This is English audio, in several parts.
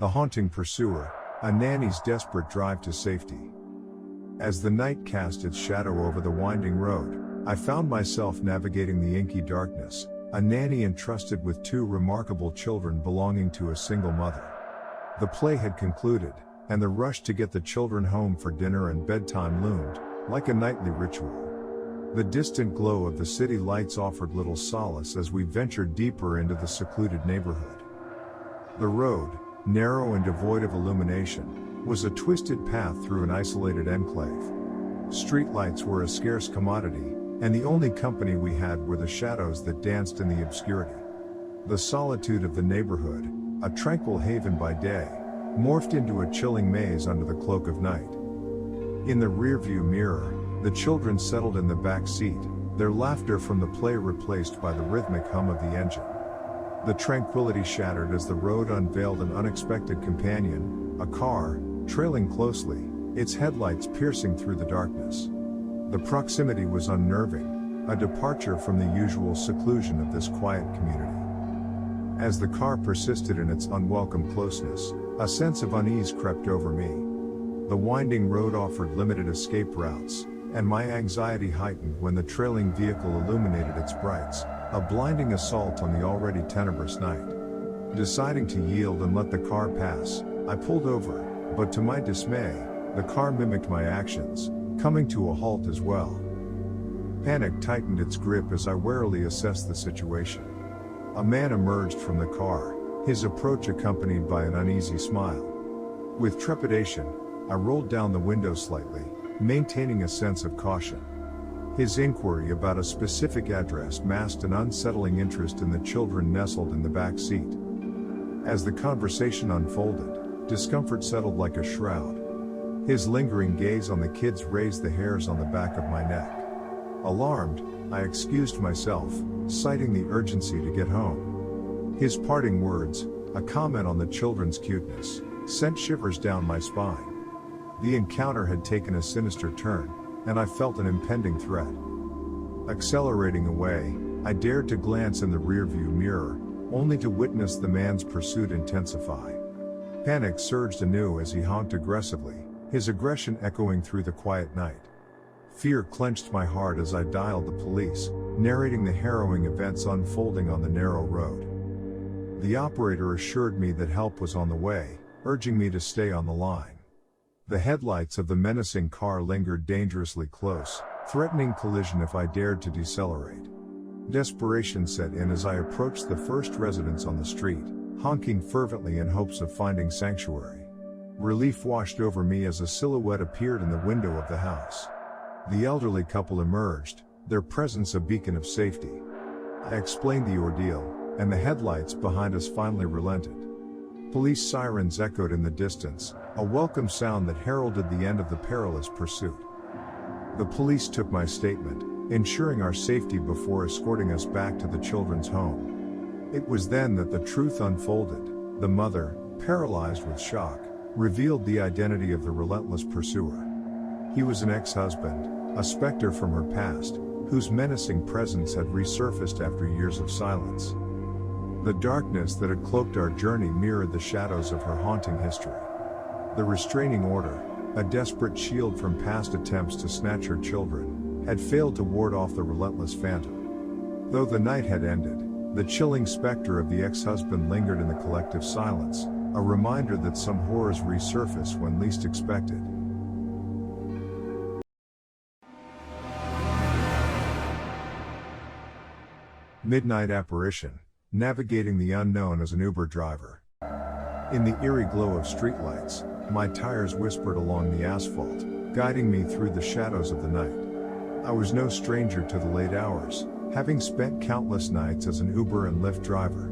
a haunting pursuer, a nanny's desperate drive to safety. As the night cast its shadow over the winding road, I found myself navigating the inky darkness, a nanny entrusted with two remarkable children belonging to a single mother. The play had concluded, and the rush to get the children home for dinner and bedtime loomed, like a nightly ritual. The distant glow of the city lights offered little solace as we ventured deeper into the secluded neighborhood. The road, narrow and devoid of illumination, was a twisted path through an isolated enclave. Streetlights were a scarce commodity, and the only company we had were the shadows that danced in the obscurity. The solitude of the neighborhood, a tranquil haven by day, morphed into a chilling maze under the cloak of night. In the rearview mirror, the children settled in the back seat, their laughter from the play replaced by the rhythmic hum of the engine. The tranquility shattered as the road unveiled an unexpected companion, a car, trailing closely, its headlights piercing through the darkness. The proximity was unnerving, a departure from the usual seclusion of this quiet community. As the car persisted in its unwelcome closeness, a sense of unease crept over me. The winding road offered limited escape routes, and my anxiety heightened when the trailing vehicle illuminated its brights, a blinding assault on the already tenebrous night. Deciding to yield and let the car pass, I pulled over, but to my dismay, the car mimicked my actions, coming to a halt as well. Panic tightened its grip as I warily assessed the situation. A man emerged from the car, his approach accompanied by an uneasy smile. With trepidation, I rolled down the window slightly, maintaining a sense of caution. His inquiry about a specific address masked an unsettling interest in the children nestled in the back seat. As the conversation unfolded, discomfort settled like a shroud. His lingering gaze on the kids raised the hairs on the back of my neck. Alarmed, I excused myself, citing the urgency to get home. His parting words, a comment on the children's cuteness, sent shivers down my spine. The encounter had taken a sinister turn, and I felt an impending threat. Accelerating away, I dared to glance in the rearview mirror, only to witness the man's pursuit intensify. Panic surged anew as he honked aggressively, his aggression echoing through the quiet night. Fear clenched my heart as I dialed the police, narrating the harrowing events unfolding on the narrow road. The operator assured me that help was on the way, urging me to stay on the line. The headlights of the menacing car lingered dangerously close, threatening collision if I dared to decelerate. Desperation set in as I approached the first residence on the street, honking fervently in hopes of finding sanctuary. Relief washed over me as a silhouette appeared in the window of the house. The elderly couple emerged, their presence a beacon of safety. I explained the ordeal, and the headlights behind us finally relented. Police sirens echoed in the distance, a welcome sound that heralded the end of the perilous pursuit. The police took my statement, ensuring our safety before escorting us back to the children's home. It was then that the truth unfolded. The mother, paralyzed with shock, revealed the identity of the relentless pursuer. He was an ex-husband, a specter from her past, whose menacing presence had resurfaced after years of silence. The darkness that had cloaked our journey mirrored the shadows of her haunting history. The restraining order, a desperate shield from past attempts to snatch her children, had failed to ward off the relentless phantom. Though the night had ended, the chilling specter of the ex-husband lingered in the collective silence, a reminder that some horrors resurface when least expected. Midnight Apparition, navigating the unknown as an Uber driver. In the eerie glow of streetlights, my tires whispered along the asphalt, guiding me through the shadows of the night. I was no stranger to the late hours, having spent countless nights as an Uber and Lyft driver.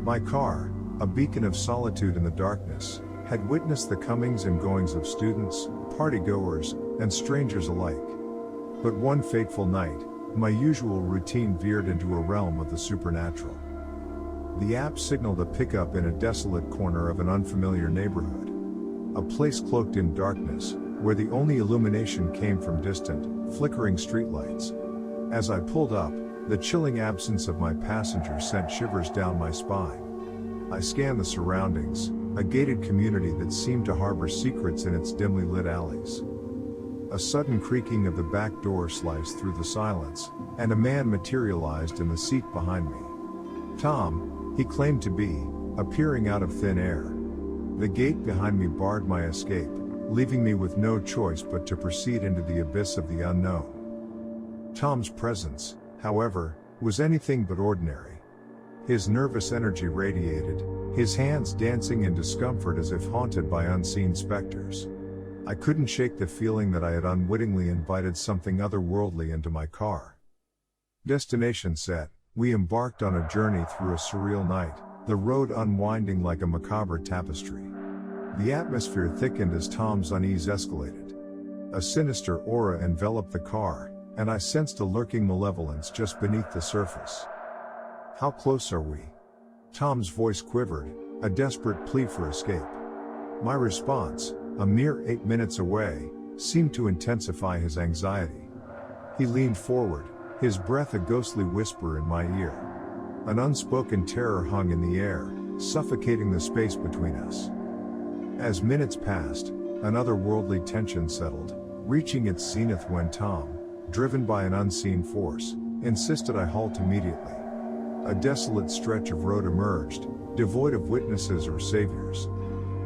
My car, a beacon of solitude in the darkness, had witnessed the comings and goings of students, partygoers, and strangers alike. But one fateful night, my usual routine veered into a realm of the supernatural. The app signaled a pickup in a desolate corner of an unfamiliar neighborhood. A place cloaked in darkness, where the only illumination came from distant, flickering streetlights. As I pulled up, the chilling absence of my passenger sent shivers down my spine. I scanned the surroundings, a gated community that seemed to harbor secrets in its dimly lit alleys. A sudden creaking of the back door sliced through the silence, and a man materialized in the seat behind me. Tom, he claimed to be, appearing out of thin air. The gate behind me barred my escape, leaving me with no choice but to proceed into the abyss of the unknown. Tom's presence, however, was anything but ordinary. His nervous energy radiated, his hands dancing in discomfort as if haunted by unseen specters. I couldn't shake the feeling that I had unwittingly invited something otherworldly into my car. Destination set, we embarked on a journey through a surreal night, the road unwinding like a macabre tapestry. The atmosphere thickened as Tom's unease escalated. A sinister aura enveloped the car, and I sensed a lurking malevolence just beneath the surface. How close are we? Tom's voice quivered, a desperate plea for escape. My response, a mere 8 minutes away, seemed to intensify his anxiety. He leaned forward, his breath a ghostly whisper in my ear. An unspoken terror hung in the air, suffocating the space between us. As minutes passed, an otherworldly tension settled, reaching its zenith when Tom, driven by an unseen force, insisted I halt immediately. A desolate stretch of road emerged, devoid of witnesses or saviors.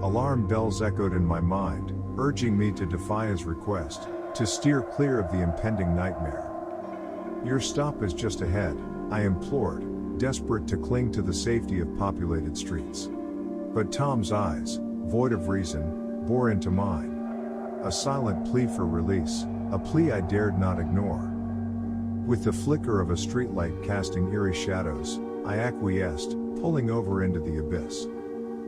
Alarm bells echoed in my mind, urging me to defy his request, to steer clear of the impending nightmare. Your stop is just ahead, I implored, desperate to cling to the safety of populated streets. But Tom's eyes, void of reason, bore into mine. A silent plea for release, a plea I dared not ignore. With the flicker of a streetlight casting eerie shadows, I acquiesced, pulling over into the abyss.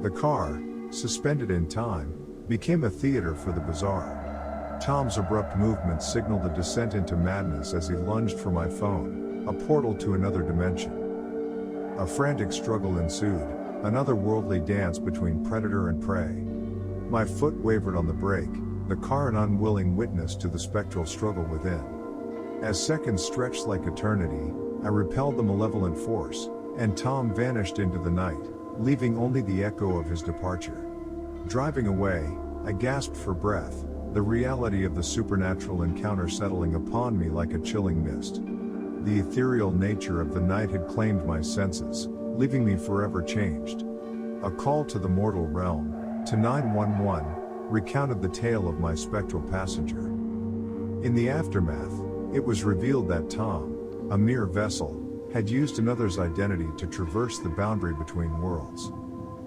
The car, suspended in time, became a theater for the bizarre. Tom's abrupt movement signaled a descent into madness as he lunged for my phone, a portal to another dimension. A frantic struggle ensued, an otherworldly dance between predator and prey. My foot wavered on the brake, the car an unwilling witness to the spectral struggle within. As seconds stretched like eternity, I repelled the malevolent force, and Tom vanished into the night, leaving only the echo of his departure. Driving away, I gasped for breath, the reality of the supernatural encounter settling upon me like a chilling mist. The ethereal nature of the night had claimed my senses, leaving me forever changed. A call to the mortal realm, to 911, recounted the tale of my spectral passenger. In the aftermath, it was revealed that Tom, a mere vessel, had used another's identity to traverse the boundary between worlds.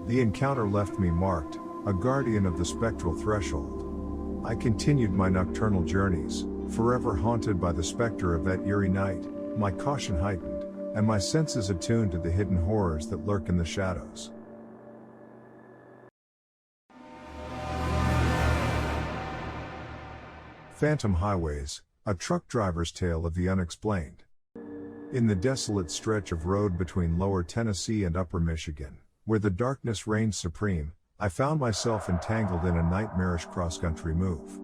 The encounter left me marked, a guardian of the spectral threshold. I continued my nocturnal journeys, forever haunted by the specter of that eerie night, my caution heightened, and my senses attuned to the hidden horrors that lurk in the shadows. Phantom Highways, a truck driver's tale of the unexplained. In the desolate stretch of road between Lower Tennessee and Upper Michigan, where the darkness reigned supreme, I found myself entangled in a nightmarish cross-country move.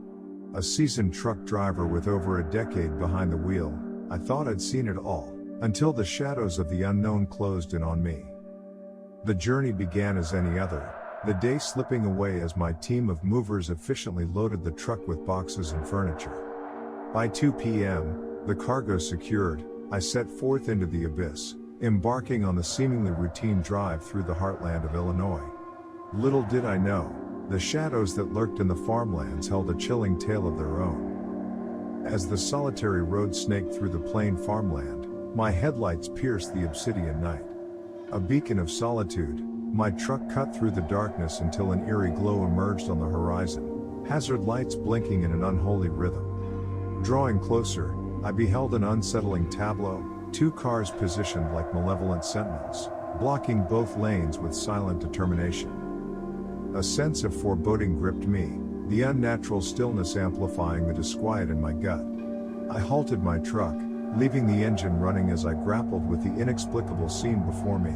A seasoned truck driver with over a decade behind the wheel, I thought I'd seen it all, until the shadows of the unknown closed in on me. The journey began as any other, the day slipping away as my team of movers efficiently loaded the truck with boxes and furniture. By 2 p.m., the cargo secured, I set forth into the abyss, embarking on the seemingly routine drive through the heartland of Illinois. Little did I know, the shadows that lurked in the farmlands held a chilling tale of their own. As the solitary road snaked through the plain farmland, my headlights pierced the obsidian night. A beacon of solitude, my truck cut through the darkness until an eerie glow emerged on the horizon, hazard lights blinking in an unholy rhythm. Drawing closer, I beheld an unsettling tableau, 2 cars positioned like malevolent sentinels, blocking both lanes with silent determination. A sense of foreboding gripped me, the unnatural stillness amplifying the disquiet in my gut. I halted my truck, leaving the engine running as I grappled with the inexplicable scene before me.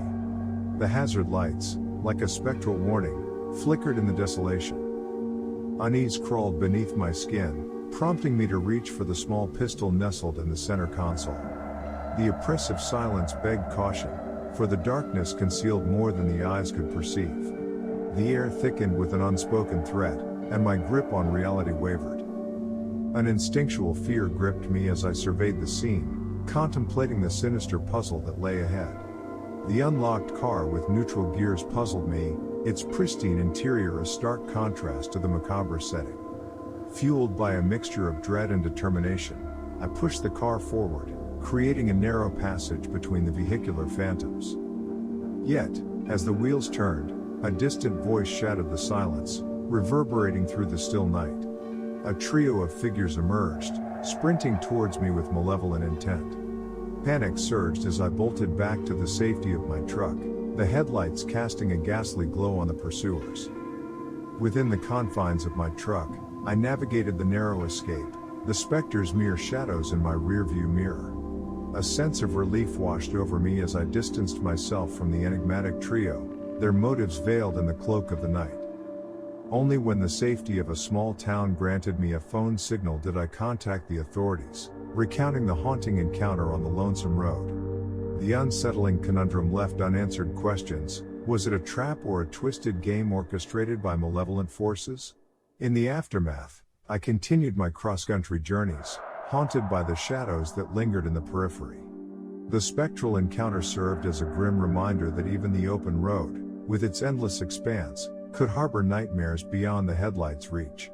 The hazard lights, like a spectral warning, flickered in the desolation. Unease crawled beneath my skin, prompting me to reach for the small pistol nestled in the center console. The oppressive silence begged caution, for the darkness concealed more than the eyes could perceive. The air thickened with an unspoken threat, and my grip on reality wavered. An instinctual fear gripped me as I surveyed the scene, contemplating the sinister puzzle that lay ahead. The unlocked car with neutral gears puzzled me, its pristine interior a stark contrast to the macabre setting. Fueled by a mixture of dread and determination, I pushed the car forward, creating a narrow passage between the vehicular phantoms. Yet, as the wheels turned, a distant voice shattered the silence, reverberating through the still night. A trio of figures emerged, sprinting towards me with malevolent intent. Panic surged as I bolted back to the safety of my truck, the headlights casting a ghastly glow on the pursuers. Within the confines of my truck, I navigated the narrow escape, the specters mere shadows in my rearview mirror. A sense of relief washed over me as I distanced myself from the enigmatic trio, their motives veiled in the cloak of the night. Only when the safety of a small town granted me a phone signal did I contact the authorities, recounting the haunting encounter on the lonesome road. The unsettling conundrum left unanswered questions: was it a trap or a twisted game orchestrated by malevolent forces? In the aftermath, I continued my cross-country journeys, haunted by the shadows that lingered in the periphery. The spectral encounter served as a grim reminder that even the open road, with its endless expanse, could harbor nightmares beyond the headlights' reach.